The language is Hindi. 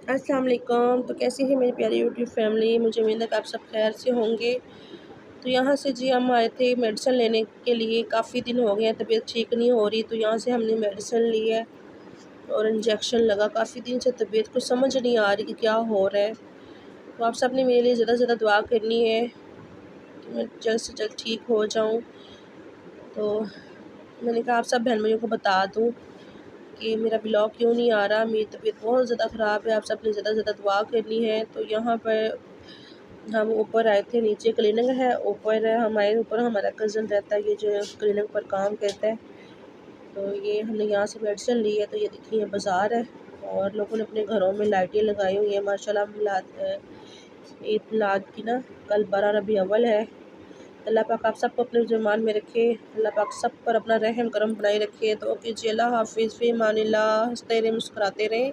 अस्सलाम वालेकुम। तो कैसी है मेरी प्यारी यूट्यूब फैमिली। मुझे उम्मीद है कि आप सब खैर से होंगे। तो यहाँ से जी हम आए थे मेडिसिन लेने के लिए। काफ़ी दिन हो गए हैं, तबीयत ठीक नहीं हो रही, तो यहाँ से हमने मेडिसिन ली है और इंजेक्शन लगा। काफ़ी दिन से तबीयत को समझ नहीं आ रही कि क्या हो रहा है। तो आप सब ने मेरे लिए ज़्यादा से ज़्यादा दुआ करनी है कि मैं जल्द से जल्द ठीक हो जाऊँ। तो मैंने कहा आप सब बहन भाइयों को बता दूँ कि मेरा ब्लॉग क्यों नहीं आ रहा। मेरी तबीयत बहुत ज़्यादा ख़राब है, आप सब ने ज़्यादा से ज़्यादा दुआ करनी है। तो यहाँ पर हम ऊपर आए थे, नीचे क्लिनिक है, ऊपर हम आए, ऊपर हमारा कज़न रहता है, ये जो क्लिनिक पर काम करता है। तो ये हमने यहाँ से मेडिसिन ली है। तो ये देखिए बाज़ार है और लोगों ने अपने घरों में लाइटें लगाई हुई हैं माशाल्लाह। ईद मिलाद की ना कल 12 रबी अव्वल है। अल्लाह पाक आप सबको अपने ज़ुबान में रखे, अल्लाह पाक सब पर अपना रहम करम बनाए रखे। तो ओके जी, अल्लाह हाफ़िज़, फ़ी अमानिल्लाह। हँसते रहें, मुस्कुराते रहें।